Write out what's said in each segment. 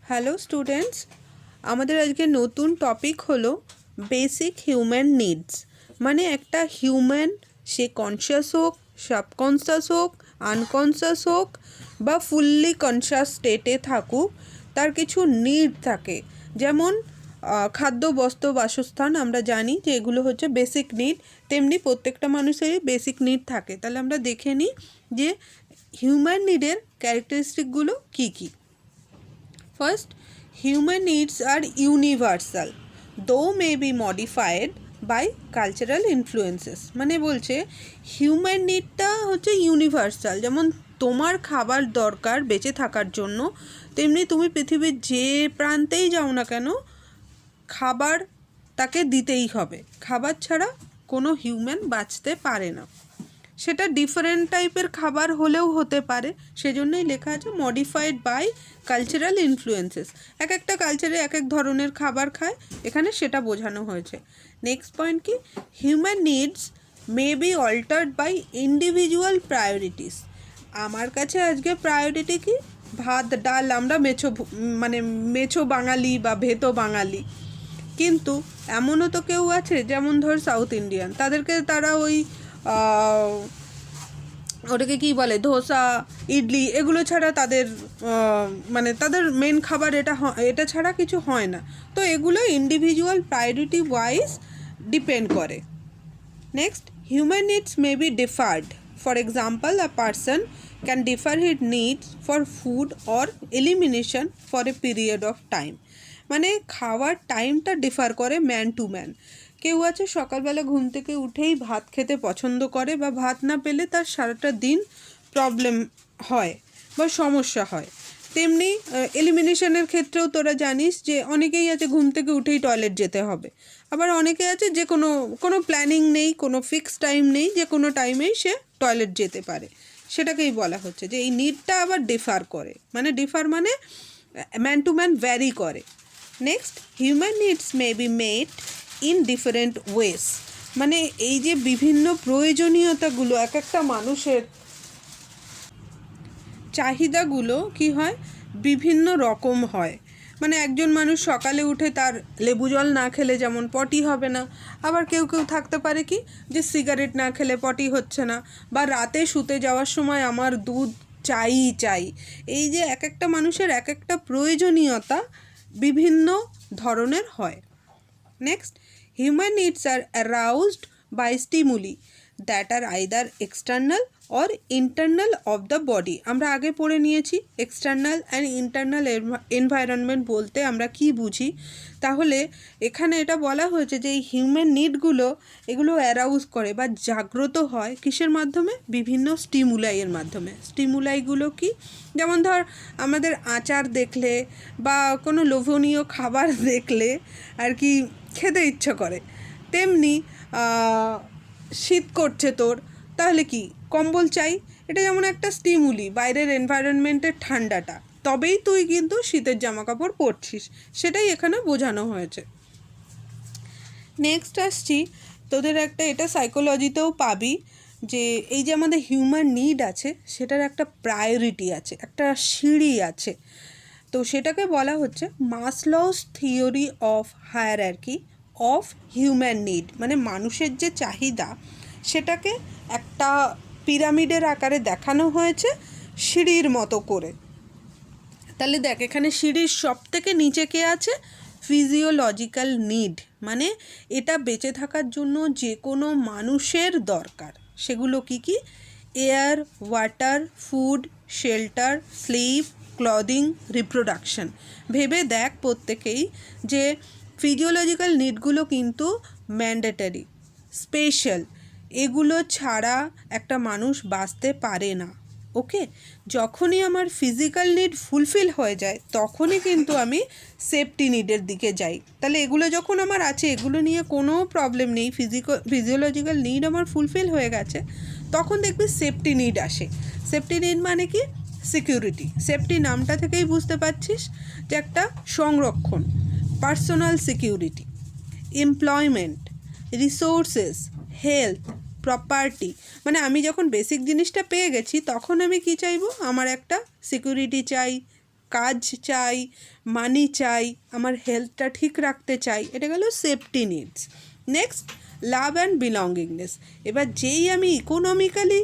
Hello students, আমাদের আজকে নতুন টপিক হলো বেসিক হিউম্যান নিডস। মানে একটা হিউম্যান, সে কনসিয়াস হোক, সাবকনসিয়াস হোক, আনকনসিয়াস হোক বা ফুললি কনসিয়াস স্টেটে থাকুক, তার কিছু নিড থাকে। যেমন খাদ্য, বস্ত্র, বাসস্থান, আমরা জানি যে এগুলো হচ্ছে বেসিক নিড। তেমনি প্রত্যেকটা মানুষেরই বেসিক নিড থাকে। তাহলে আমরা দেখে নিই যে human নিডের ক্যারেক্টারিস্টিকগুলো key key. First, human needs are universal, though may be modified by cultural influences. মানে বলছে হিউম্যান নিডটা হচ্ছে ইউনিভার্সাল। যেমন তোমার খাবার দরকার বেঁচে থাকার জন্য, তেমনি তুমি পৃথিবীর যে প্রান্তেই যাও না কেন, খাবার তাকে দিতেই হবে। খাবার ছাড়া কোনো হিউম্যান বাঁচতে পারে না। সেটা ডিফারেন্ট টাইপের খাবার হলেও হতে পারে, সেজন্যই লেখা আছে মডিফাইড বাই কালচারাল ইনফ্লুয়েন্সেস। এক একটা কালচারে এক এক ধরনের খাবার খায়, এখানে সেটা বোঝানো হয়েছে। নেক্সট পয়েন্ট কি, human needs may be altered by individual priorities. আমার কাছে আজকে প্রায়োরিটি কি, ভাত ডাল, আমরা মেছো বাঙালি বা ভেতো বাঙালি। কিন্তু এমনও তো কেউ আছে, যেমন ধর সাউথ ইন্ডিয়ান, তারা ওই ওটাকে কী বলে, ধোসা, ইডলি, এগুলো ছাড়া তাদের তাদের মেন খাবার এটা ছাড়া কিছু হয় না। তো এগুলো ইন্ডিভিজুয়াল প্রায়োরিটি ওয়াইজ ডিপেন্ড করে। Next, human needs may B deferred. For example, a person can differ his needs for food or elimination for a period of time. মানে খাওয়ার টাইমটা ডিফার করে ম্যান টু ম্যান। কেউ আছে সকালবেলা ঘুম থেকে উঠেই ভাত খেতে পছন্দ করে, বা ভাত না পেলে তার সারাটা দিন প্রবলেম হয় বা সমস্যা হয়। তেমনি এলিমিনেশনের ক্ষেত্রেও তোরা জানিস যে অনেকেই আছে ঘুম থেকে উঠেই টয়লেট যেতে হবে। আবার অনেকে আছে যে কোনো প্ল্যানিং নেই, কোনো ফিক্সড টাইম নেই, যে কোনো টাইমেই সে টয়লেট যেতে পারে। সেটাকেই বলা হচ্ছে যে এই নিডটা আবার ডিফার করে, ডিফার মানে ম্যান টু ম্যান ভ্যারি করে। Next, human needs may be made in different ways. মানে এই যে বিভিন্ন প্রয়োজনীয়তাগুলো, এক একটা মানুষের চাহিদাগুলো কি হয়, বিভিন্ন রকম হয়। মানে একজন মানুষ সকালে উঠে তার লেবু জল না খেলে যেমন পটি হবে না, আবার কেউ থাকতে পারে কি, যে সিগারেট না খেলে পটি হচ্ছে না, বা রাতে শুতে যাওয়ার সময় আমার দুধ চাই। এই যে এক একটা মানুষের এক একটা প্রয়োজনীয়তা বিভিন্ন ধরনের হয়। Next, human needs are aroused by stimuli that are either external or internal of the body. আমরা আগে পড়ে নিয়েছি এক্সটার্নাল অ্যান্ড ইন্টারনাল এনভায়রনমেন্ট বলতে আমরা কি বুঝি। তাহলে এখানে এটা বলা হয়েছে যে এই হিউম্যান নিডগুলো এগুলো অ্যারাউজ করে বা জাগ্রত হয় কিসের মাধ্যমে, বিভিন্ন স্টিমুলাইয়ের মাধ্যমে। স্টিমুলাইগুলো কি, যেমন ধর আমাদের আচার দেখলে বা কোনো লোভনীয় খাবার দেখলে আর কি খেতে ইচ্ছে করে। তেমনি শীত করছে তোর, তাহলে কি কম্বল চাই। এটা যেমন একটা স্টিমুলি, বাইরের এনভায়রনমেন্টের ঠান্ডাটা, তবেই তুই কিন্তু শীতের জামা কাপড় পরছিস, সেটাই এখানে বোঝানো হয়েছে। নেক্সট আসছি, তোদের একটা এটা সাইকোলজিতেও পাবি যে এই যে আমাদের হিউম্যান নিড আছে, সেটার একটা প্রায়োরিটি আছে, একটা সিঁড়ি আছে। তো সেটাকে বলা হচ্ছে Maslow's theory of hierarchy of human need. মানে মানুষের যে চাহিদা, সেটাকে একটা পিরামিডের আকারে দেখানো হয়েছে সিঁড়ির মতো করে। তাহলে দেখ, এখানে সিঁড়ির সব থেকে নিচে কে আছে, ফিজিওলজিক্যাল নিড। মানে এটা বেঁচে থাকার জন্য যে কোনো মানুষের দরকার। সেগুলো কি, air, water, food, shelter, sleep, clothing, reproduction. ভেবে দেখ প্রত্যেকেই যে ফিজিওলজিক্যাল নিডগুলো কিন্তু ম্যান্ডেটরি, স্পেশাল। এগুলো ছাড়া একটা মানুষ বাঁচতে পারে না। ওকে, যখনই আমার ফিজিক্যাল নিড ফুলফিল হয়ে যায়, তখনই কিন্তু আমি সেফটি নিডের দিকে যাই। তাহলে এগুলো যখন আমার আছে, এগুলো নিয়ে কোনো প্রবলেম নেই, ফিজিওলজিক্যাল নিড আমার ফুলফিল হয়ে গেছে, তখন দেখবি সেফটি নিড আসে। সেফটি নিড মানে কি, সিকিউরিটি। সেফটি নামটা থেকেই বুঝতে পারছিস যে একটা সংরক্ষণ, personal security, employment, resources, health, property. মানে আমি যখন বেসিক জিনিসটা পেয়ে গেছি, তখন আমি কি চাইবো, আমার একটা সিকিউরিটি চাই, কাজ চাই, মানি চাই, আমার হেলথটা ঠিক রাখতে চাই, এটা গেল safety needs. Next love and belongingness. এবার যেই আমি ইকোনমিক্যালি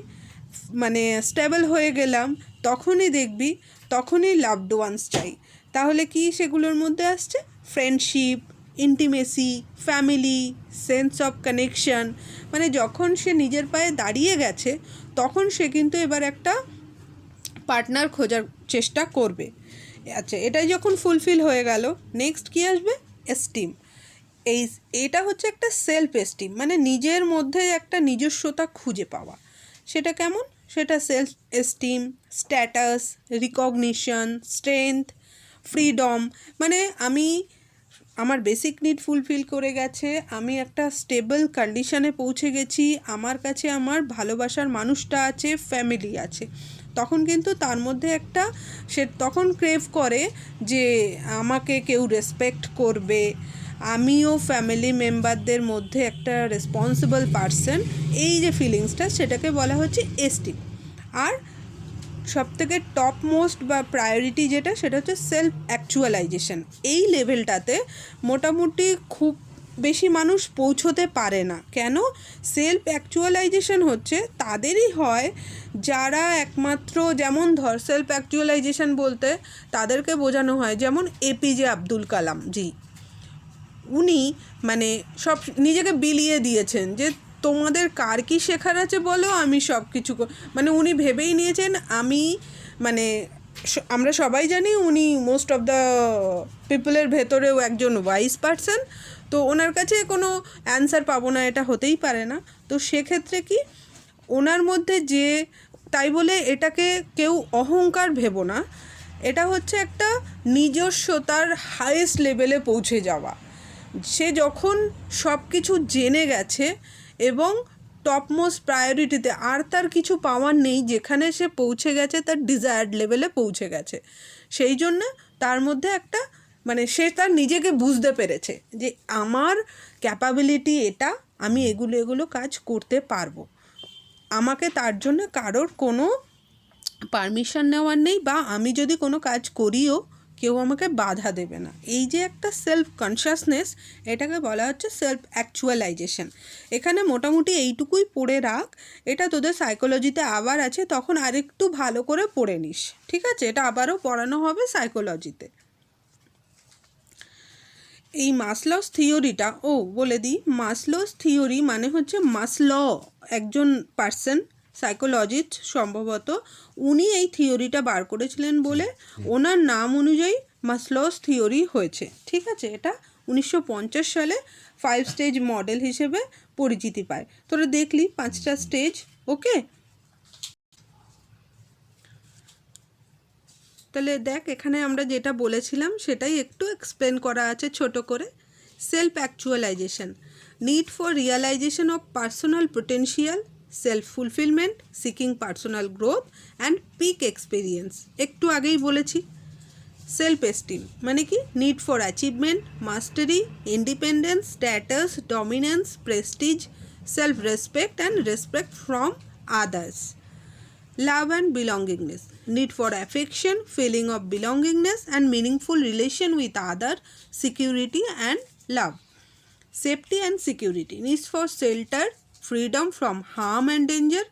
মানে স্টেবল হয়ে গেলাম তখনই লাভড ওয়ান্স চাই। তাহলে কি সেগুলোর মধ্যে আসছে? Friendship, intimacy, family, sense of connection. মানে যখন সে নিজের পায়ে দাঁড়িয়ে গেছে তখন সে কিন্তু এবার একটা পার্টনার খোঁজার চেষ্টা করবে। আচ্ছা, এটাই যখন ফুলফিল হয়ে গেল, নেক্সট কী আসবে? এস্টিম। এটা হচ্ছে একটা সেলফ এস্টিম, মানে নিজের মধ্যে একটা নিজস্বতা খুঁজে পাওয়া। সেটা কেমন? সেটা self esteem, status, recognition, strength, freedom. মানে আমার বেসিক নিড ফুলফিল করে গেছে, আমি একটা স্টেবল কন্ডিশনে পৌঁছে গেছি, আমার কাছে আমার ভালোবাসার মানুষটা আছে, ফ্যামিলি আছে। তখন কিন্তু তার মধ্যে সে তখন ক্রেভ করে যে আমাকে কেউ রেসপেক্ট করবে, আমিও ফ্যামিলি মেম্বারদের মধ্যে একটা রেসপন্সিবল পারসন। এই যে ফিলিংসটা, সেটাকে বলা হচ্ছে এস্টিম। আর সবথেকে টপ মোস্ট বা প্রায়োরিটি যেটা, সেটা হচ্ছে সেলফ অ্যাকচুয়ালাইজেশন। এই লেভেলটাতে মোটামুটি খুব বেশি মানুষ পৌঁছতে পারে না। কেন? সেলফ অ্যাকচুয়ালাইজেশন হচ্ছে তাদেরই হয় যারা একমাত্র, যেমন ধর সেলফ অ্যাকচুয়ালাইজেশন বলতে তাদেরকে বোঝানো হয়, যেমন এপিজে আব্দুল কালাম জি। উনি মানে সব নিজেকে বিলিয়ে দিয়েছেন যে তোমাদের কার কী শেখার আছে বলো, আমি সব কিছু মানে উনি ভেবেই নিয়েছেন মানে আমরা সবাই জানি উনি মোস্ট অফ দ্য পিপলের ভেতরেও একজন ওয়াইজ পারসন। তো ওনার কাছে কোনো অ্যান্সার পাবো না, এটা হতেই পারে না। তো সেক্ষেত্রে কি ওনার মধ্যে তাই বলে এটাকে কেউ অহংকার ভেবো না, এটা হচ্ছে একটা নিজস্বতার হাইয়েস্ট লেভেলে পৌঁছে যাওয়া। সে যখন সব কিছু জেনে গেছে এবং টপমোস্ট প্রায়োরিটিতে আর তার কিছু পাওয়ার নেই, যেখানে সে পৌঁছে গেছে তার ডিজায়ার্ড লেভেলে পৌঁছে গেছে, সেই জন্য তার মধ্যে মানে সে তার নিজেকে বুঝতে পেরেছে যে আমার ক্যাপাবিলিটি এটা, আমি এগুলো কাজ করতে পারবো, আমাকে তার জন্য কারোর কোনো পারমিশন নেওয়ার নেই, বা আমি যদি কোনো কাজ করিও কেউ আমাকে বাধা দেবে না। এই যে একটা সেলফ কনসিয়াসনেস, এটাকে বলা হচ্ছে সেলফ অ্যাকচুয়ালাইজেশন। এখানে মোটামুটি এইটুকুই পড়ে রাখ, এটা তোদের সাইকোলজিতে আবার আছে, তখন আরেকটু ভালো করে পড়ে নিস, ঠিক আছে? এটা আবারও পড়ানো হবে সাইকোলজিতে। এই মাসলস থিওরিটা বলে দিই, মাসলস থিওরি মানে হচ্ছে মাসল একজন পার্সন, সাইকোলজিস্ট সম্ভবত, উনি এই থিওরিটা বার করেছিলেন বলে ওনার নাম অনুযায়ী মাসলস থিওরি হয়েছে, ঠিক আছে? এটা 1950 সালে 5 স্টেজ মডেল হিসেবে পরিচিতি পায়। তোরা দেখলি 5টা স্টেজ, ওকে? তাহলে দেখ, এখানে আমরা যেটা বলেছিলাম সেটাই একটু এক্সপ্লেন করা আছে ছোট করে। Self actualization, need for realization of personal potential, self fulfilment, seeking personal growth and peak experience, একটু আগেই বলেছি। সেলফ এস্টিম মানে কি? Need for achievement, mastery, independence, status, dominance, prestige, self respect and respect from others. Love and belongingness, need for affection, feeling of belongingness and meaningful relation with other, security and love. Safety and security, needs for shelter, freedom from harm and danger,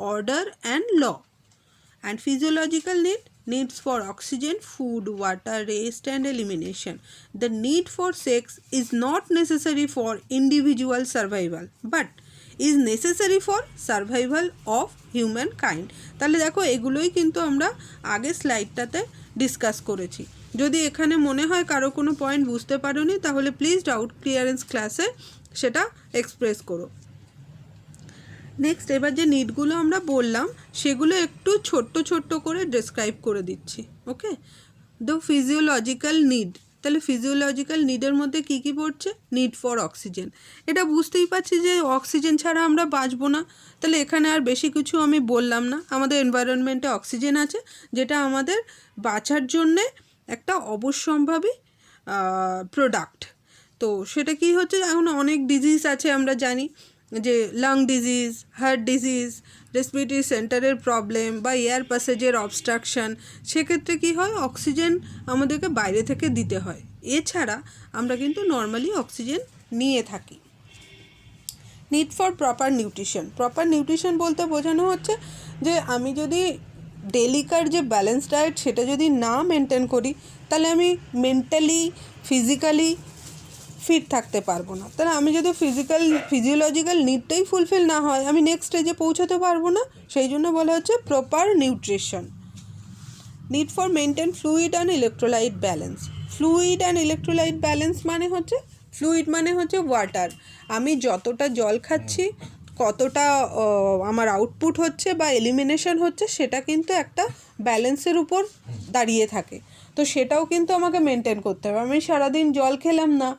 order and law. And physiological needs for oxygen, food, water, rest and elimination. The need for sex is not necessary for individual survival but is necessary for survival of human kind. তাহলে দেখো, এগুলোই কিন্তু আমরা আগে স্লাইডটাতে discuss করেছি। যদি এখানে মনে হয় কারো কোনো পয়েন্ট বুঝতে পারোনি, তাহলে প্লিজ ডাউট ক্লিয়ারেন্স ক্লাসে সেটা এক্সপ্রেস করো। নেক্সট, এবার যে নিডগুলো আমরা বললাম সেগুলো একটু ছোট্ট করে ডেসক্রাইব করে দিচ্ছি, ওকে? দ্য ফিজিওলজিক্যাল নিড, তাহলে ফিজিওলজিক্যাল নিডের মধ্যে কী কী পড়ছে? নিড ফর অক্সিজেন, এটা বুঝতেই পারছি যে অক্সিজেন ছাড়া আমরা বাঁচবো না, তাহলে এখানে আর বেশি কিছু আমি বললাম না। আমাদের এনভায়রনমেন্টে অক্সিজেন আছে, যেটা আমাদের বাঁচার জন্যে একটা অবশ্যম্ভাবী প্রোডাক্ট। তো সেটা কি হচ্ছে, এখন অনেক ডিজিজ আছে আমরা জানি, যে lung disease, heart disease, respiratory সেন্টারের প্রবলেম বা এয়ার প্যাসেজের অবস্ট্রাকশান, সেক্ষেত্রে কী হয়, অক্সিজেন আমাদেরকে বাইরে থেকে দিতে হয়। এছাড়া আমরা কিন্তু নর্মালি অক্সিজেন নিয়ে থাকি। Need for proper nutrition. Proper nutrition বলতে বোঝানো হচ্ছে যে আমি যদি ডেলিকার যে ব্যালেন্স ডায়েট সেটা যদি না মেনটেন করি, তাহলে আমি মেন্টালি ফিজিক্যালি ফিট থাকতে পারবো না। তাহলে আমি যদি ফিজিওলজিক্যাল নিডটাই ফুলফিল না হয়, আমি নেক্সট স্টেজে পৌঁছাতে পারবো না। সেই জন্য বলা হচ্ছে proper nutrition. Need for maintain fluid and electrolyte balance. Fluid and electrolyte balance মানে হচ্ছে, ফ্লুইড মানে হচ্ছে ওয়াটার। আমি যতটা জল খাচ্ছি, কতটা আমার আউটপুট হচ্ছে বা এলিমিনেশন হচ্ছে, সেটা কিন্তু একটা ব্যালেন্সের উপর দাঁড়িয়ে থাকে। তো সেটাও কিন্তু আমাকে মেনটেন করতে হবে। আমি সারাদিন জল খেলাম না,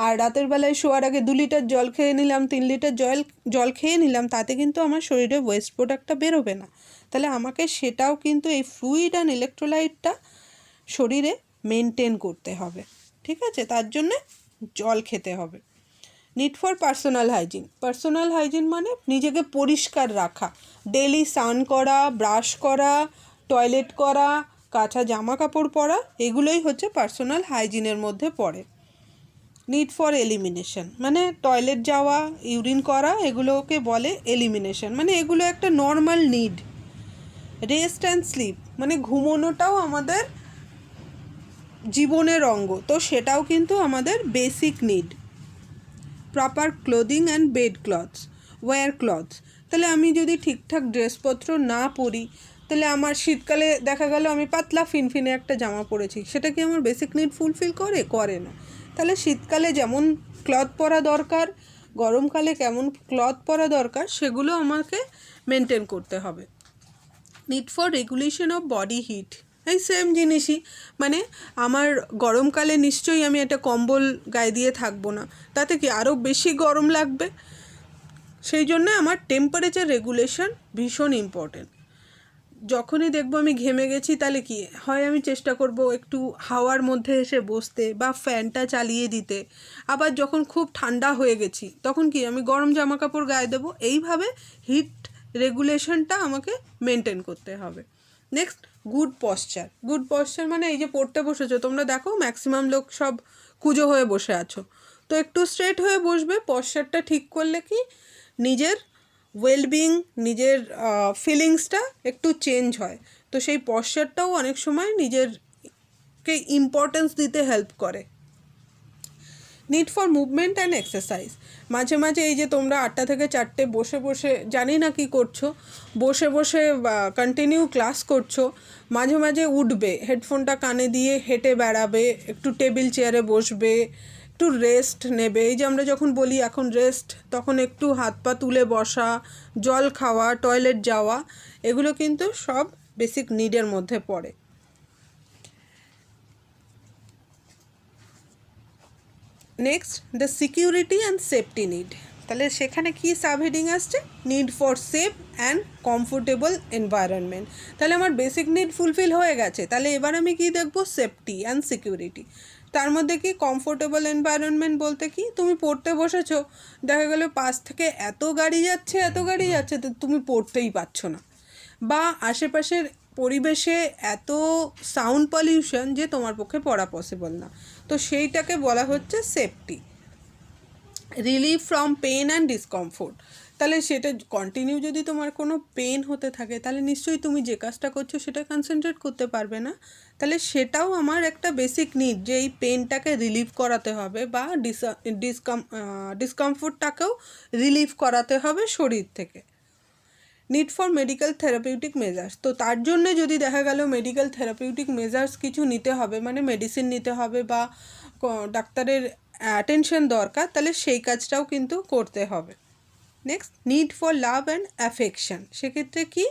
আর রাতের বেলায় শোয়ার আগে 2 লিটার জল খেয়ে নিলাম, 3 লিটার জল খেয়ে নিলাম, তাতে কিন্তু আমার শরীরে ওয়েস্ট প্রোডাক্টটা বেরোবে না। তাহলে আমাকে সেটাও কিন্তু এই ফ্লুইড অ্যান্ড ইলেকট্রোলাইটটা শরীরে মেনটেন করতে হবে। ঠিক আছে, তার জন্যে জল খেতে হবে। Need for personal hygiene. Personal hygiene মানে নিজেকে পরিষ্কার রাখা, ডেলি স্নান করা, ব্রাশ করা, টয়লেট করা, কাঁচা জামা কাপড় পরা, এগুলোই হচ্ছে পার্সোনাল হাইজিনের মধ্যে পড়ে। নিড ফর এলিমিনেশন মানে টয়লেট যাওয়া, ইউরিন করা, এগুলোকে বলে এলিমিনেশন, মানে এগুলো একটা normal need. Rest and sleep মানে ঘুমোনোটাও আমাদের জীবনের অঙ্গ, তো সেটাও কিন্তু আমাদের basic need. Proper clothing and bed clothes, wear clothes. তাহলে আমি যদি ঠিকঠাক ড্রেসপত্র না পরি, তাহলে আমার শীতকালে দেখা গেল আমি পাতলা ফিনফিনে একটা জামা পরেছি, সেটা কি আমার বেসিক নিড ফুলফিল করে না। তাহলে শীতকালে যেমন ক্লথ পরা দরকার, গরমকালে কেমন ক্লথ পরা দরকার, সেগুলো আমাকে মেনটেন করতে হবে। Need for regulation of body heat, এই সেম জিনিসই, মানে আমার গরমকালে নিশ্চয়ই আমি একটা কম্বল গায়ে দিয়ে থাকবো না, তাতে কি আরও বেশি গরম লাগবে। সেই জন্যে আমার টেম্পারেচার রেগুলেশন ভীষণ ইম্পর্টেন্ট। যখনই দেখবো আমি ঘেমে গেছি, তাহলে কি হয়, আমি চেষ্টা করব একটু হাওয়ার মধ্যে এসে বসতে বা ফ্যানটা চালিয়ে দিতে। আবার যখন খুব ঠান্ডা হয়ে গেছি, তখন কি আমি গরম জামা কাপড় গায়ে দেবো। এইভাবে হিট রেগুলেশনটা আমাকে মেনটেন করতে হবে। Next, good posture. Good posture মানে এই যে পড়তে বসেছো, তোমরা দেখো ম্যাক্সিমাম লোক সব কুঁজো হয়ে বসে আছো, তো একটু স্ট্রেট হয়ে বসবে। পশ্চারটা ঠিক করলে কি নিজের ওয়েলবিং, নিজের ফিলিংসটা একটু চেঞ্জ হয়। তো সেই পশ্চারটাও অনেক সময় নিজেরকে ইম্পর্টেন্স দিতে হেল্প করে। Need for movement and exercise. মাঝে মাঝে এই যে তোমরা 8টা থেকে 4টে বসে বসে জানি না কি করছো, বসে বসে কন্টিনিউ ক্লাস করছো, মাঝে মাঝে উঠবে, হেডফোনটা কানে দিয়ে হেঁটে বেড়াবে, একটু টেবিল চেয়ারে বসবে, একটু রেস্ট নেবে। এই যে আমরা যখন বলি এখন রেস্ট, তখন একটু হাত পা তুলে বসা, জল খাওয়া, টয়লেট যাওয়া, এগুলো কিন্তু সব বেসিক নিডের মধ্যে পড়ে। Next, the security and safety need. তাহলে সেখানে কি সাবহেডিং আসছে, need for safe and comfortable environment. তাহলে আমার বেসিক নিড ফুলফিল হয়ে গেছে, তাহলে এবার আমি কি দেখবো, সেফটি অ্যান্ড সিকিউরিটি। তার মধ্যে কি কমফোর্টেবল এনভায়রনমেন্ট বলতে কি, তুমি পড়তে বসেছো, দেখা গেলো পাশ থেকে এত গাড়ি যাচ্ছে, তো তুমি পড়তেই পারছো না, বা আশেপাশের পরিবেশে এত সাউন্ড পলিউশন যে তোমার পক্ষে পড়া পসিবল না, তো সেইটাকে বলা হচ্ছে safety. Relief from pain and discomfort. তাহলে সেটা কন্টিনিউ যদি তোমার কোনো পেন হতে থাকে, তাহলে নিশ্চয়ই তুমি যে কাজটা করছো সেটা কনসেন্ট্রেট করতে পারবে না। তাহলে সেটাও আমার একটা বেসিক নিড, যে এই পেনটাকে রিলিভ করাতে হবে বা ডিসকমফোর্টটাকেও রিলিভ করাতে হবে শরীর থেকে। Need for medical therapeutic measures. তো তার জন্যে যদি দেখা গেল মেডিকেল থেরাপিউটিক মেজার্স কিছু নিতে হবে, মানে মেডিসিন নিতে হবে বা ডাক্তারের অ্যাটেনশন দরকার, তাহলে সেই কাজটাও কিন্তু করতে হবে। Next, need for love and affection. সেক্ষেত্রে কি,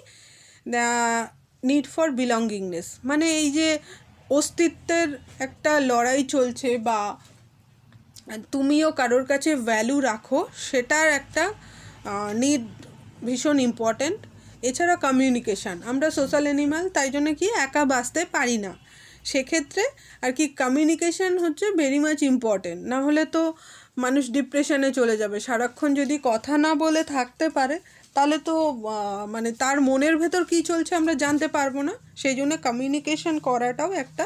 নিড ফর বিলঙ্গিংনেস, মানে এই যে অস্তিত্বের একটা লড়াই চলছে বা তুমিও কারোর কাছে ভ্যালু রাখো, সেটার একটা নিড ভীষণ ইম্পর্ট্যান্ট। এছাড়া কমিউনিকেশান, আমরা সোশ্যাল অ্যানিম্যাল, তাই জন্য কি একা বাঁচতে পারি না, সেক্ষেত্রে আর কি কমিউনিকেশান হচ্ছে ভেরি মাচ ইম্পর্ট্যান্ট। না হলে তো মানুষ ডিপ্রেশনে চলে যাবে। সারাক্ষণ যদি কথা না বলে থাকতে পারে তাহলে তো মানে তার মনের ভেতর কী চলছে আমরা জানতে পারবো না। সেই জন্য কমিউনিকেশন করাটাও একটা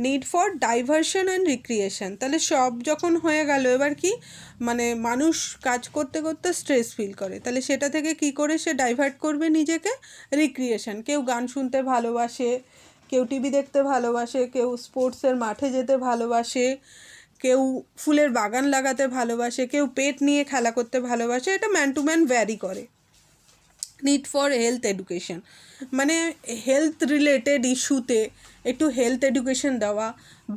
need for diversion and recreation. তাহলে সব যখন হয়ে গেল, এবার কি মানে মানুষ কাজ করতে করতে স্ট্রেস ফিল করে, তাহলে সেটা থেকে কি করে সে ডাইভার্ট করবে নিজেকে? রিক্রিয়েশন। কেউ গান শুনতে ভালোবাসে, কেউ টিভি দেখতে ভালোবাসে, কেউ স্পোর্টসের মাঠে যেতে ভালোবাসে, কেউ ফুলের বাগান লাগাতে ভালোবাসে, কেউ পেট নিয়ে খেলা করতে ভালোবাসে। এটা ম্যান টু ম্যান ভ্যারি করে। নিড ফর হেলথ এডুকেশন, মানে হেলথ রিলেটেড ইস্যুতে একটু হেলথ এডুকেশন দেওয়া,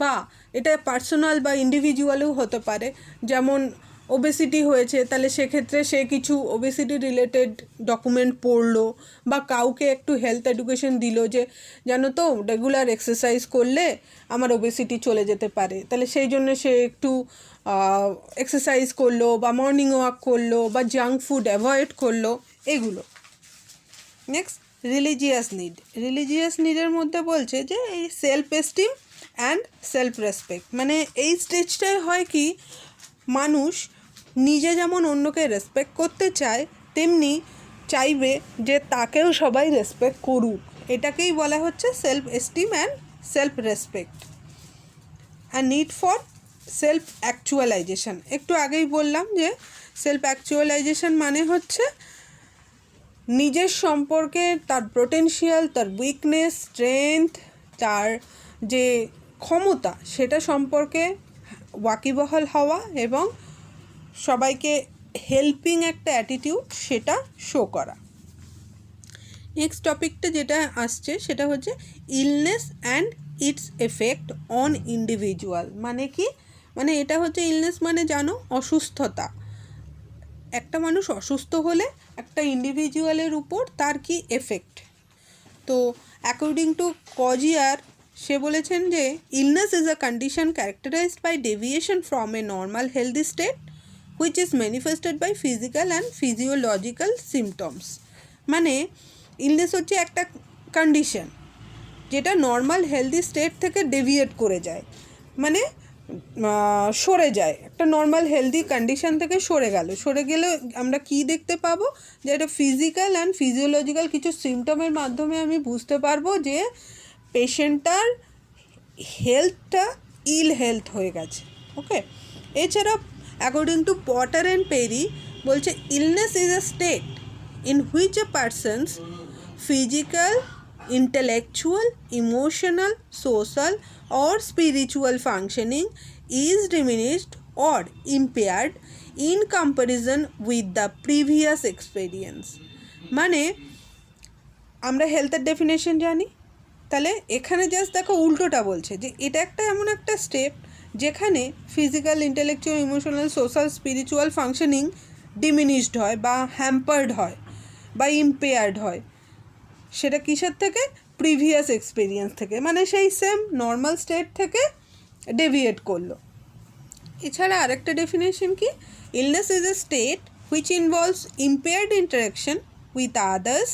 বা এটা পার্সোনাল বা ইন্ডিভিজুয়ালও হতে পারে। যেমন ওবেসিটি হয়েছে, তাহলে সেক্ষেত্রে সে কিছু ওবেসিটি রিলেটেড ডকুমেন্ট পড়লো, বা কাউকে একটু হেলথ এডুকেশন দিল যে জানো তো রেগুলার এক্সারসাইজ করলে আমার ওবেসিটি চলে যেতে পারে, তাহলে সেই জন্য সে একটু এক্সারসাইজ করলো, বা মর্নিং ওয়াক করলো, বা জাঙ্ক ফুড অ্যাভয়েড করলো, এগুলো। নেক্সট, রিলিজিয়াস নিডের মধ্যে বলছে যে এই self esteem and self respect. মানে এই স্টেজটায় হয় কি, মানুষ নিজে যেমন অন্যকে রেসপেক্ট করতে চায়, তেমনি চাইবে যে তাকেও সবাই রেসপেক্ট করুক। এটাকেই বলা হচ্ছে self esteem and self respect. আর নিড ফর সেলফ অ্যাকচুয়ালাইজেশন, একটু আগেই বললাম যে সেলফ অ্যাকচুয়ালাইজেশন মানে হচ্ছে নিজের সম্পর্কে তার পোটেনশিয়াল, তার উইকনেস, স্ট্রেংথ, তার যে ক্ষমতা সেটা সম্পর্কে ওয়াকিবহাল হওয়া এবং সবাইকে হেল্পিং একটা অ্যাটিটিউড সেটা শো করা। নেক্সট টপিকটা যেটা আসছে সেটা হচ্ছে illness and it's effect on individual. মানে কি, মানে এটা হচ্ছে ইলনেস মানে জানো অসুস্থতা। একটা মানুষ অসুস্থ হলে একটা ইন্ডিভিজুয়ালের উপর তার কি এফেক্ট। তো অ্যাকর্ডিং টু কজিয়ার সে বলেছেন যে illness is a condition characterized by deviation from a normal healthy state which is manifested by physical and physiological symptoms. মানে ইলনেস হচ্ছে একটা কন্ডিশন যেটা নর্মাল হেলদি স্টেট থেকে ডেভিয়েট করে যায়, মানে সরে যায়, একটা নর্মাল হেলদি কন্ডিশন থেকে সরে গেলে আমরা কি দেখতে পাবো, যে এটা ফিজিক্যাল অ্যান্ড ফিজিওলজিক্যাল কিছু সিমটমের মাধ্যমে আমি বুঝতে পারবো যে পেশেন্টটার হেলথটা ইল হেলথ হয়ে গেছে। ওকে, এছাড়া according to Potter and Perry বলছে illness is a state in which a person's physical, intellectual, emotional, social or spiritual functioning is diminished or impaired in comparison with the previous experience. মানে আমরা হেলথের definition জানি, তাহলে এখানে just দেখো উল্টোটা বলছে যে এটা একটা এমন একটা স্টেপ যেখানে physical, intellectual, emotional, social, spiritual functioning diminished হয় বা হ্যাম্পার্ড হয় বা ইম্পেয়ার্ড হয়। সেটা কিসের থেকে? প্রিভিয়াস এক্সপিরিয়েন্স থেকে, মানে সেই সেম নর্মাল স্টেট থেকে ডেভিয়েট করলো। এছাড়া আরেকটা ডেফিনেশন কি, illness is a state which involves impaired interaction with others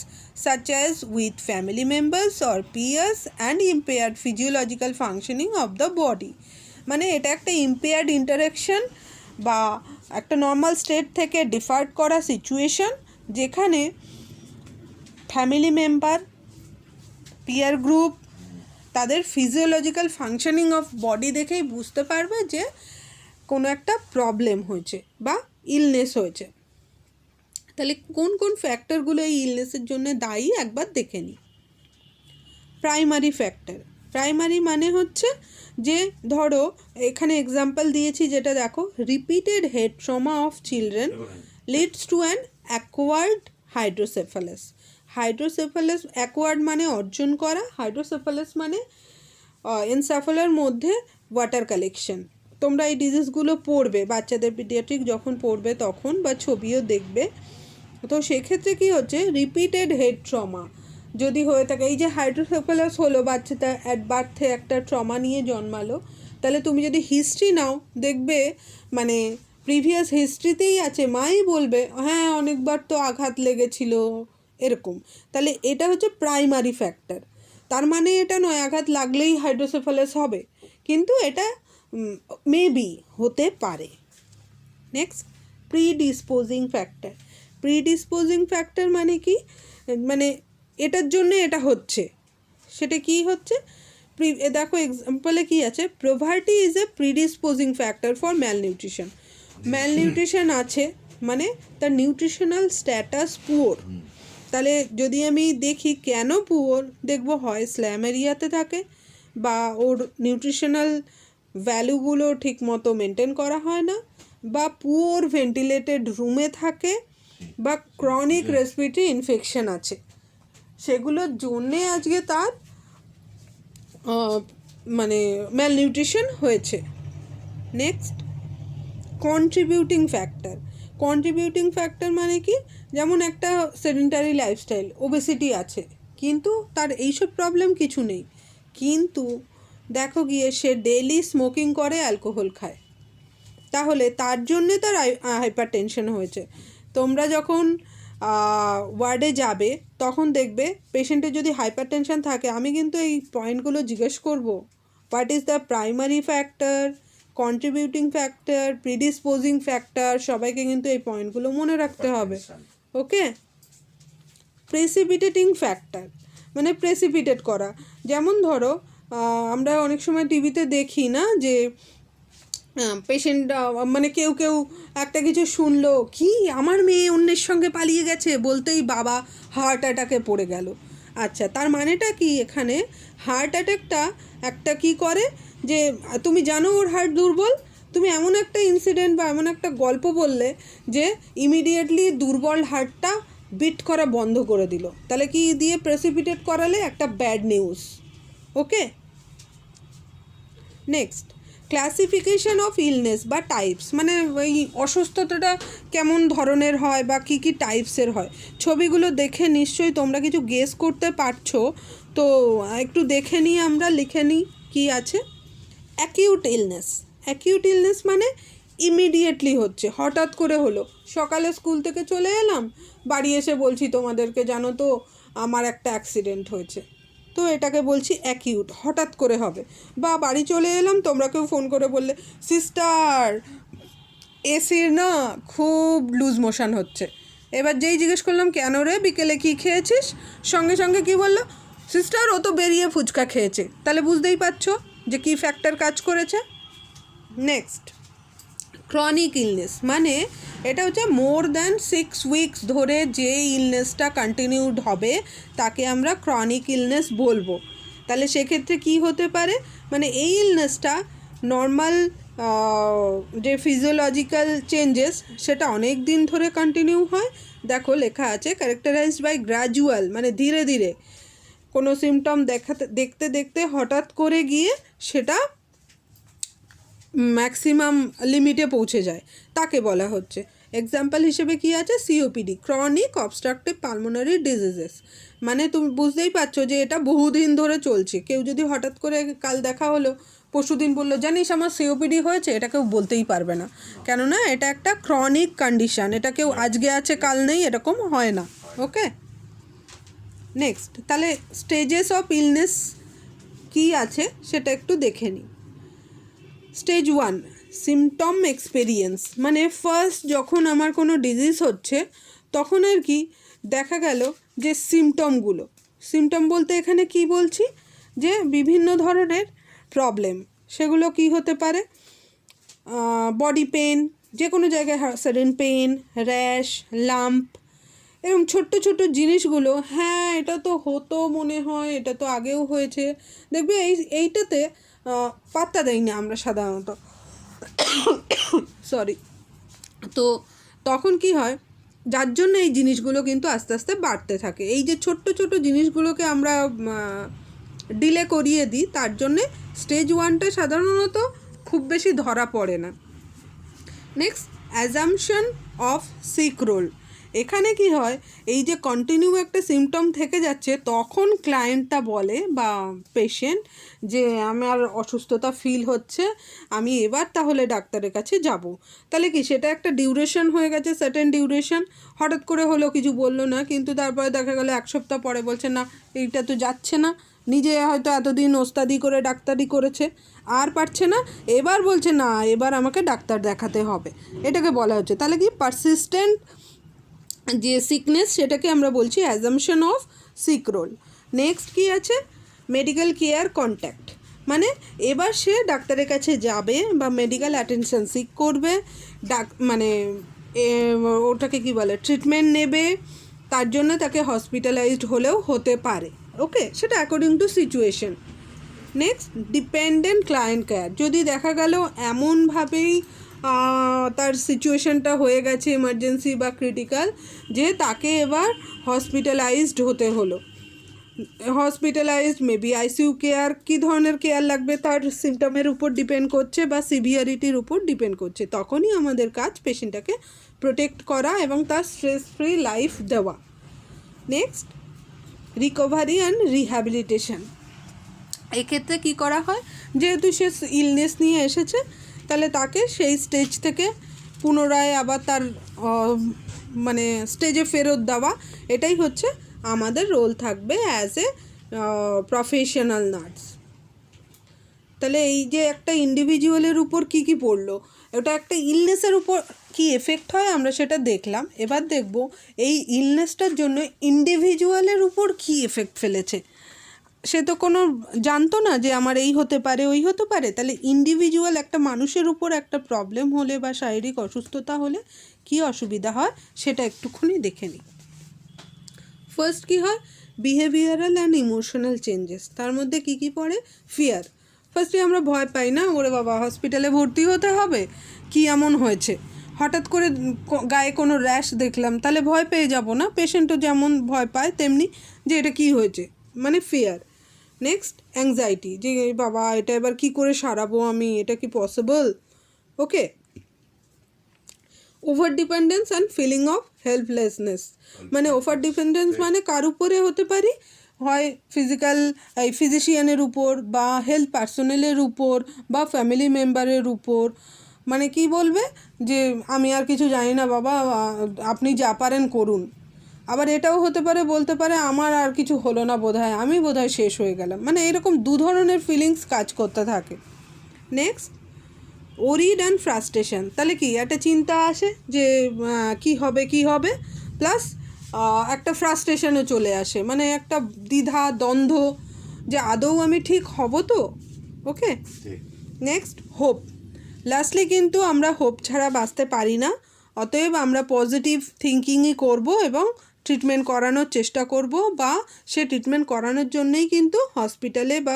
such as with family members or peers and impaired physiological functioning of the body. মানে এটা একটা ইম্পেয়ার্ড ইন্টারাকশন বা একটা নর্মাল স্টেট থেকে ডিফার্ট করা সিচুয়েশন, যেখানে ফ্যামিলি মেম্বার, পিয়ার গ্রুপ তাদের physiological functioning of body দেখেই বুঝতে পারবে যে কোনো একটা প্রবলেম হয়েছে বা ইলনেস হয়েছে। তাহলে কোন কোন ফ্যাক্টরগুলো এই ইলনেসের জন্য দায়ী একবার দেখে নিই। প্রাইমারি ফ্যাক্টর, প্রাইমারি মানে হচ্ছে যে ধরো এখানে এক্সাম্পল দিয়েছি যেটা দেখো, repeated head trauma of children leads to an acquired hydrocephalus. Hydrocephalus, acquired মানে অর্জন করা, হাইড্রোসেফালাস মানে এনসেফালার মধ্যে ওয়াটার কালেকশন। তোমরা এই ডিজিজগুলো পড়বে বাচ্চাদের পিডিয়াট্রিক যখন পড়বে তখন, বা ছবিও দেখবে। তো সেক্ষেত্রে কী হচ্ছে, রিপিটেড হেড ট্রমা যদি হয়ে থাকে, এই যে হাইড্রোসেফালাস হলো, বাচ্চাটা অ্যাট বার্থে একটা ট্রমা নিয়ে জন্মালো, তাহলে তুমি যদি হিস্ট্রি নাও দেখবে মানে প্রিভিয়াস হিস্ট্রিতেই আছে, মাই বলবে হ্যাঁ অনেকবার তো আঘাত লেগেছিল এরকম। তাহলে এটা হচ্ছে প্রাইমারি ফ্যাক্টর। তার মানে এটা নয় আঘাত লাগলেই হাইড্রোসেফালাস হবে, কিন্তু এটা মেবি হতে পারে। Next, predisposing factor. Predisposing factor মানে কি, মানে এটার জন্য এটা হচ্ছে, সেটা কি হচ্ছে, দেখো এক্সাম্পলে কি আছে, poverty is a predisposing factor for malnutrition. Malnutrition আছে মানে তার নিউট্রিশনাল স্ট্যাটাস পুয়ার। তাহলে যদি আমি দেখি কেন পুয়ার, দেখবো হয় স্ল্যাম এরিয়াতে থাকে, বা ওর নিউট্রিশনাল ভ্যালুগুলো ঠিক মতো মেনটেন করা হয় না, বা পুয়ার ভেন্টিলেটেড রুমে থাকে, বা ক্রনিক রেসপিরেটরি ইনফেকশন আছে, সেগুলোর জন্যে আজকে তার মানে ম্যালনিউট্রিশন হয়েছে। Next, contributing factor. Contributing factor মানে কি, যেমন একটা সেডেন্টারি লাইফস্টাইল, ওবেসিটি আছে, কিন্তু তার এইসব প্রবলেম কিছু নেই, কিন্তু দেখো গিয়ে সে ডেইলি স্মোকিং করে, অ্যালকোহল খায়, তাহলে তার জন্যে তার হাইপার টেনশন হয়েছে। তোমরা যখন ওয়ার্ডে যাবে তখন দেখবে পেশেন্টের যদি হাইপার টেনশন থাকে, আমি কিন্তু এই পয়েন্টগুলো জিজ্ঞেস করব, what is the primary factor, contributing factor, predisposing factor, সবাইকে কিন্তু এই পয়েন্টগুলো মনে রাখতে হবে। ওকে। প্রেসিপিটেটিং ফ্যাক্টর মানে প্রেসিপিটেট করা, যেমন ধরো আমরা অনেক সময় টিভিতে দেখি না যে পেশেন্ট মানে কেউ কেউ একটা কিছু শুনলো, কি আমার মেয়ে অন্যের সঙ্গে পালিয়ে গেছে বলতেই বাবা হার্ট অ্যাটাকে পড়ে গেল। আচ্ছা, তার মানেটা কি, এখানে হার্ট অ্যাটাকটা একটা কি করে, যে তুমি জানো ওর হার্ট দুর্বল, তুমি এমন একটা ইনসিডেন্ট বা এমন একটা গল্প বললে যে ইমিডিয়েটলি দুর্বল হার্টটা বিট করা বন্ধ করে দিল, তাহলে কি দিয়ে প্রেসিপিটেট করালে একটা bad news. Okay. Next, classification of illness বা টাইপস, মানে ওই অসুস্থতাটা কেমন ধরনের হয় বা কী কী টাইপসের হয়, ছবিগুলো দেখে নিশ্চয়ই তোমরা কিছু গেস করতে পারছো, তো একটু দেখে নিই, আমরা লিখে নিই কী আছে। Acute illness. অ্যাকিউট ইলনেস মানে ইমিডিয়েটলি হচ্ছে, হঠাৎ করে হলো, সকালে স্কুল থেকে চলে এলাম, বাড়ি এসে বলছি তোমাদেরকে জানো তো আমার একটা অ্যাক্সিডেন্ট হয়েছে, তো এটাকে বলছি অ্যাকিউট, হঠাৎ করে হবে। বা বাড়ি চলে এলাম, তোমরা কেউ ফোন করে বললে সিস্টার এসির না খুব লুজ মোশন হচ্ছে, এবার যেই জিজ্ঞেস করলাম কেন রে, বিকেলে কী খেয়েছিস, সঙ্গে সঙ্গে কী বললো, সিস্টার ও তো বেরিয়ে ফুচকা খেয়েছে, তাহলে বুঝতেই পারছো যে কী ফ্যাক্টর কাজ করেছে। নেক্সট, ক্রনিক ইলনেস মানে এটা হচ্ছে মোর দ্যান 6 উইকস ধরে যে ইলনেসটা কন্টিনিউড হবে তাকে আমরা ক্রনিক ইলনেস বলবো। তাহলে সেক্ষেত্রে কি হতে পারে, মানে এই ইলনেসটা নর্মাল যে ফিজিওলজিক্যাল চেঞ্জেস সেটা অনেক দিন ধরে কন্টিনিউ হয়। দেখো লেখা আছে ক্যারেক্টারাইজড বাই গ্র্যাজুয়াল, মানে ধীরে ধীরে কোনো সিমটম দেখতে দেখতে হঠাৎ করে গিয়ে সেটা ম্যাক্সিমাম লিমিটে পৌঁছে যায়, তাকে বলা হচ্ছে। এক্সাম্পল হিসেবে কি আছে, COPD, chronic obstructive pulmonary diseases, মানে তুমি বুঝতেই পারছো যে এটা বহুদিন ধরে চলছে। কেউ যদি হঠাৎ করে কাল দেখা হলো, পরশুদিন বললো জানিস আমার সিওপিডি হয়েছে, এটা কেউ বলতেই পারবে না, কেননা এটা একটা ক্রনিক কন্ডিশন, এটা কেউ আজকে আছে কাল নেই এরকম হয় না। ওকে। নেক্সট, তাহলে স্টেজেস অফ ইলনেস কী আছে সেটা একটু দেখে নিই। স্টেজ 1 সিমটম এক্সপেরিয়েন্স, মানে ফার্স্ট যখন আমার কোনো ডিজিজ হচ্ছে তখন আর কি দেখা গেল যে সিমটম বলতে এখানে কি বলছি, যে বিভিন্ন ধরনের প্রবলেম, সেগুলো কি হতে পারে, বডি পেন, যে কোনো জায়গায় সাডেন পেন, র্যাশ, লাম্প, এরকম ছোট্ট ছোট্ট জিনিসগুলো, হ্যাঁ এটা তো হতো মনে হয়, এটা তো আগেও হয়েছে, দেখবে এইটাতে পাত্তা দেই না আমরা সাধারণত, সরি। তো তখন কি হয়, যার জন্য এই জিনিসগুলো কিন্তু আস্তে আস্তে বাড়তে থাকে, এই যে ছোট্ট ছোট্ট জিনিসগুলোকে আমরা ডিলে করিয়ে দিই, তার জন্যে স্টেজ 1টা সাধারণত খুব বেশি ধরা পড়ে না। Next, assumption of sick role, এখানে কি হয়, এই যে কন্টিনিউ একটা সিমটম থেকে যাচ্ছে, তখন ক্লায়েন্টটা বলে বা পেশেন্ট যে আমার অসুস্থতা ফিল হচ্ছে, আমি এবার তাহলে ডাক্তারের কাছে যাব। তাহলে কি সেটা একটা ডিউরেশন হয়ে গেছে, সার্টেন ডিউরেশন, হঠাৎ করে হলো কিছু বললো না, কিন্তু তারপরে দেখা গেলো 1 সপ্তাহ পরে বলছে না এইটা তো যাচ্ছে না, নিজে হয়তো এতদিন ওস্তাদি করে ডাক্তারি করেছে, আর পারছে না, এবার বলছে না এবার আমাকে ডাক্তার দেখাতে হবে, এটাকে বলা হচ্ছে। তাহলে কি পারসিস্টেন্ট যে সিকনেস সেটাকে আমরা বলছি assumption of sick role. Next কি আছে, মেডিকেল কেয়ার কন্ট্যাক্ট, মানে এবার সে ডাক্তারের কাছে যাবে বা মেডিকেল অ্যাটেনশন সিক করবে, মানে ওটাকে কি বলে ট্রিটমেন্ট নেবে, তার জন্য তাকে হসপিটালাইজড হলেও হতে পারে। ওকে, সেটা according to situation. Next dependent client care, যদি দেখা গেল এমনভাবেই তার সিচুয়েশনটা হয়ে গেছে এমার্জেন্সি বা ক্রিটিক্যাল যে তাকে এবার হসপিটালাইজড হতে হলো, হসপিটালাইজড মেবি আইসিইউ কেয়ার, কী ধরনের কেয়ার লাগবে তার সিমটমের উপর ডিপেন্ড করছে বা সিভিয়ারিটির উপর ডিপেন্ড করছে, তখনই আমাদের কাজ পেশেন্টটাকে প্রোটেক্ট করা এবং তার স্ট্রেস ফ্রি লাইফ দেওয়া। নেক্সট রিকভারি অ্যান্ড রিহ্যাবিলিটেশন, এক্ষেত্রে কী করা হয়, যেহেতু সে ইলনেস নিয়ে এসেছে তাহলে তাকে সেই স্টেজ থেকে পুনরায় আবার তার মানে স্টেজে ফেরত দেওয়া, এটাই হচ্ছে আমাদের রোল থাকবে অ্যাজ এ প্রফেশনাল নার্স। তাহলে এই যে একটা ইন্ডিভিজুয়ালের উপর কী কী পড়লো, ওটা একটা ইলনেসের উপর কী এফেক্ট হয় আমরা সেটা দেখলাম। এবার দেখব এই ইলনেসটার জন্য ইন্ডিভিজুয়ালের উপর কী এফেক্ট ফেলেছে। সে তো কোনো জানতো না যে আমার এই হতে পারে ওই হতে পারে, তাহলে ইন্ডিভিজুয়াল একটা মানুষের উপর একটা প্রবলেম হলে বা শারীরিক অসুস্থতা হলে কী অসুবিধা হয় সেটা একটুখানি দেখে নিই। ফার্স্ট কী হয়, বিহেভিয়ারাল অ্যান্ড ইমোশনাল চেঞ্জেস, তার মধ্যে কী কী পড়ে, ফিয়ার। ফার্স্টে আমরা ভয় পাই না, ওরে বাবা হসপিটালে ভর্তি হতে হবে, কি এমন হয়েছে, হঠাৎ করে গায়ে কোনো র্যাশ দেখলাম তাহলে ভয় পেয়ে যাব না, পেশেন্টও যেমন ভয় পায় তেমনি যে এটা কী হয়েছে, মানে ফিয়ার। নেক্সট অ্যাংজাইটি, যে বাবা এটা এবার কি করে সারাবো আমি, এটা কি possible. Okay, over dependence and feeling of helplessness, মানে ওভার ডিপেন্ডেন্স মানে কার উপরে হতে পারি, হয় ফিজিশিয়ানের উপর বা হেলথ পার্সোনেলের উপর বা ফ্যামিলি মেম্বারের উপর, মানে কি বলবে যে আমি আর কিছু জানি না বাবা, আপনি যা পারেন করুন। আবার এটাও হতে পারে, বলতে পারে আমার আর কিছু হলো না বোধহয়, আমি বোধহয় শেষ হয়ে গেলাম, মানে এরকম দু ধরনের ফিলিংস কাজ করতে থাকে। নেক্সট ওরিড অ্যান্ড ফ্রাস্ট্রেশন, তাহলে কি একটা চিন্তা আসে যে কি হবে প্লাস একটা ফ্রাস্ট্রেশনও চলে আসে, মানে একটা দ্বিধা দ্বন্দ্ব যে আদৌ আমি ঠিক হব তো। ওকে, নেক্সট হোপ, লাস্টলি কিন্তু আমরা হোপ ছাড়া বাঁচতে পারি না, অতএব আমরা পজিটিভ থিঙ্কিংই করব এবং ট্রিটমেন্ট করানোর চেষ্টা করব, বা সে ট্রিটমেন্ট করানোর জন্যই কিন্তু হসপিটালে বা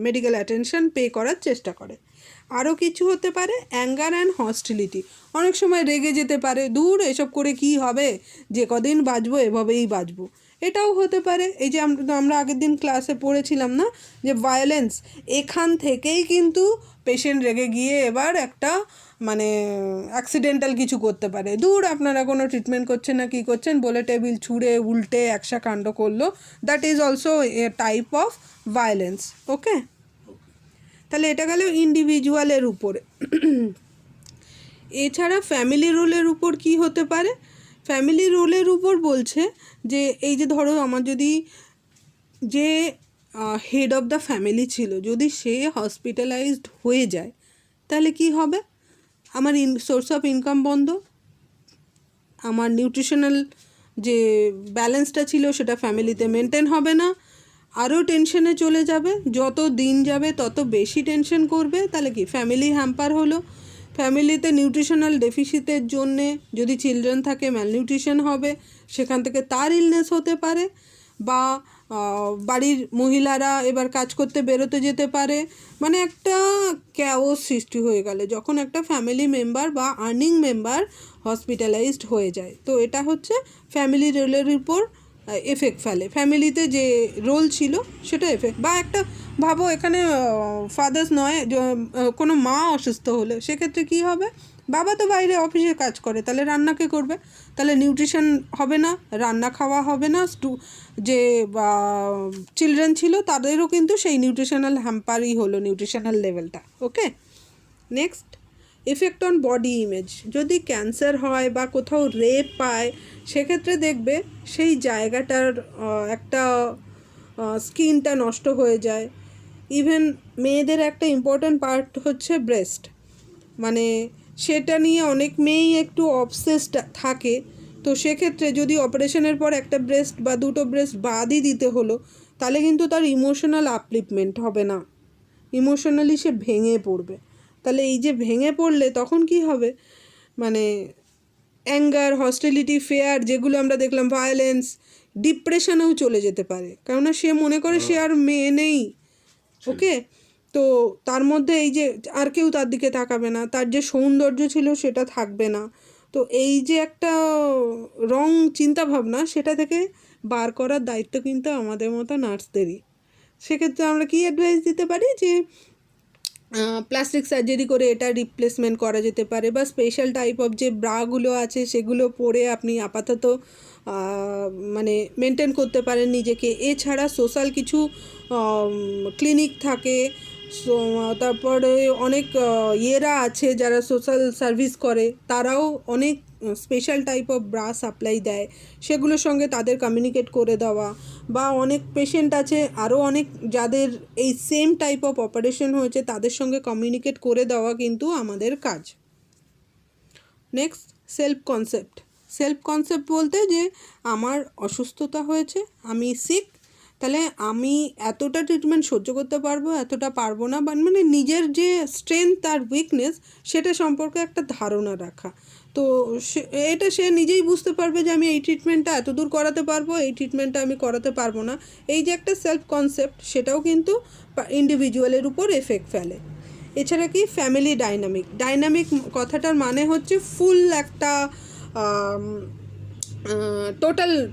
মেডিকেল অ্যাটেনশন পে করার চেষ্টা করে। আরও কিছু হতে পারে অ্যাঙ্গার অ্যান্ড হস্টিলিটি, অনেক সময় রেগে যেতে পারে, দূর এসব করে কি হবে, যে কদিন বাঁচবো এভাবেই বাঁচবো, এটাও হতে পারে। এই যে আমরা আগের দিন ক্লাসে পড়েছিলাম না যে ভায়োলেন্স, এখান থেকেই কিন্তু পেশেন্ট রেগে গিয়ে এবার একটা মানে অ্যাক্সিডেন্টাল কিছু করতে পারে, দূর আপনারা কোনো ট্রিটমেন্ট করছেন না কি করছেন বলে টেবিল ছুঁড়ে উল্টে একসা কাণ্ড করলো, that is also a type of violence. Okay, তাহলে এটা গেল ইন্ডিভিজুয়ালের উপরে। এছাড়া ফ্যামিলি রোলের উপর কি হতে পারে, ফ্যামিলি রোলের উপর বলছে যে এই যে ধরো আমার যদি যে হেড অফ দ্য ফ্যামিলি ছিল যদি সে হসপিটালাইজড হয়ে যায় তাহলে কি হবে, আমার সোর্স অফ ইনকাম বন্ধ, আমার নিউট্রিশনাল যে ব্যালেন্সটা ছিল সেটা ফ্যামিলিতে মেনটেন হবে না, আরও টেনশনে চলে যাবে, যত দিন যাবে তত বেশি টেনশন করবে, তাহলে কি ফ্যামিলি হ্যাম্পার হলো। ফ্যামিলিতে নিউট্রিশনাল ডেফিসিটের জন্যে যদি চিলড্রেন থাকে ম্যালনিউট্রিশন হবে, সেখান থেকে তার ইলনেস হতে পারে, বা বাড়ির মহিলারা এবার কাজ করতে বেরোতে যেতে পারে, মানে একটা ক্যাওস সৃষ্টি হয়ে গেলে যখন একটা ফ্যামিলি মেম্বার বা আর্নিং মেম্বার হসপিটালাইজড হয়ে যায়। তো এটা হচ্ছে ফ্যামিলি রোলের উপর এফেক্ট ফেলে, ফ্যামিলিতে যে রোল ছিল সেটা এফেক্ট, বা একটা ভাবো এখানে ফাদার্স নয়, কোনো মা অসুস্থ হলে সেক্ষেত্রে কী হবে, বাবা তো বাইরে অফিসে কাজ করে, তাহলে রান্না কে করবে, তাহলে নিউট্রিশন হবে না, রান্না খাওয়া হবে না, যে চিলড্রেন ছিল তাদেরও কিন্তু সেই নিউট্রিশনাল হ্যাম্পারই হলো নিউট্রিশনাল লেভেলটা। Okay, next effect on body image, যদি ক্যান্সার হয় বা কোথাও রেপ পায় সেক্ষেত্রে দেখবে সেই জায়গাটার একটা স্কিনটা নষ্ট হয়ে যায়। ইভেন মেয়েদের একটা ইম্পর্ট্যান্ট পার্ট হচ্ছে ব্রেস্ট, মানে সেটা নিয়ে অনেক মেয়েই একটু অবসেসড থাকে। তো সেক্ষেত্রে যদি অপারেশনের পর একটা ব্রেস্ট বা দুটো ব্রেস্ট বাদই দিতে হলো, তাহলে কিন্তু তার ইমোশনাল আপলিফমেন্ট হবে না, ইমোশনালি সে ভেঙে পড়বে। তাহলে এই যে ভেঙে পড়লে তখন কি হবে, মানে অ্যাঙ্গার, হস্টিলিটি, ফেয়ার, যেগুলো আমরা দেখলাম, ভায়োলেন্স, ডিপ্রেশনেও চলে যেতে পারে, কেননা সে মনে করে সে আর মেয়ে নেই। ওকে, তো তার মধ্যে এই যে আর কেউ তার দিকে তাকাবে না, তার যে সৌন্দর্য ছিল সেটা থাকবে না। তো এই যে একটা রং চিন্তাভাবনা, সেটা থেকে বার করার দায়িত্ব কিন্তু আমাদের মতো নার্সদেরই। সেক্ষেত্রে আমরা কি অ্যাডভাইস দিতে পারি যে প্লাস্টিক সার্জারি করে এটা রিপ্লেসমেন্ট করা যেতে পারে, বা স্পেশাল টাইপ অফ যে ব্রাগুলো আছে সেগুলো পরে আপনি আপাতত মানে মেনটেন করতে পারেন নিজেকে। এছাড়া সোশ্যাল কিছু ক্লিনিক থাকে, তারপরে অনেক ইয়েরা আছে যারা সোশ্যাল সার্ভিস করে, তারাও অনেক special type of bra supply দেয়, সেগুলোর সঙ্গে তাদের কমিউনিকেট করে দেওয়া। বা অনেক পেশেন্ট আছে আরও অনেক, যাদের এই সেম টাইপ অফ অপারেশন হয়েছে, তাদের সঙ্গে কমিউনিকেট করে দেওয়া কিন্তু আমাদের কাজ। Next, self concept. Self concept বলতে যে আমার অসুস্থতা হয়েছে, আমি সিক, তাহলে আমি এতটা ট্রিটমেন্ট সহ্য করতে পারবো, এতটা পারবো না, মানে নিজের যে স্ট্রেংথ আর উইকনেস সেটা সম্পর্কে একটা ধারণা রাখা। তো এটা সে নিজেই বুঝতে পারবে যে আমি এই ট্রিটমেন্টটা এত দূর করাতে পারবো, এই ট্রিটমেন্টটা আমি করাতে পারবো না। এই যে একটা সেলফ কনসেপ্ট, সেটাও কিন্তু ইন্ডিভিজুয়ালের উপর এফেক্ট ফেলে। এছাড়া কি, ফ্যামিলি ডাইনামিক। ডাইনামিক কথাটার মানে হচ্ছে ফুল একটা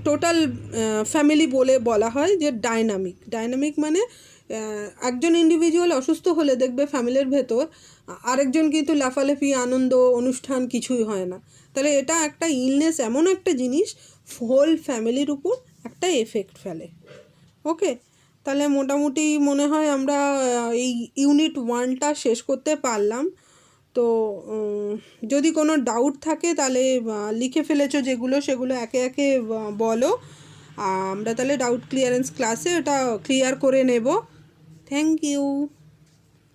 টোটাল ফ্যামিলি বলে বলা হয় যে ডাইনামিক। ডাইনামিক মানে একজন ইন্ডিভিজুয়াল অসুস্থ হলে দেখবে ফ্যামিলির ভেতর আরেকজন কিন্তু লাফালাফি, আনন্দ, অনুষ্ঠান কিছুই হয় না। তাহলে এটা একটা ইলনেস, এমন একটা জিনিস হোল ফ্যামিলির উপর একটা এফেক্ট ফেলে। ওকে, তাহলে মোটামুটি মনে হয় আমরা এই ইউনিট 1টা শেষ করতে পারলাম। তো যদি কোনো ডাউট থাকে তাহলে লিখে ফেলেছো যেগুলো, সেগুলো একে একে বলো। আমরা তাহলে ডাউট ক্লিয়ারেন্স ক্লাসে ওটা ক্লিয়ার করে নেব। Thank you.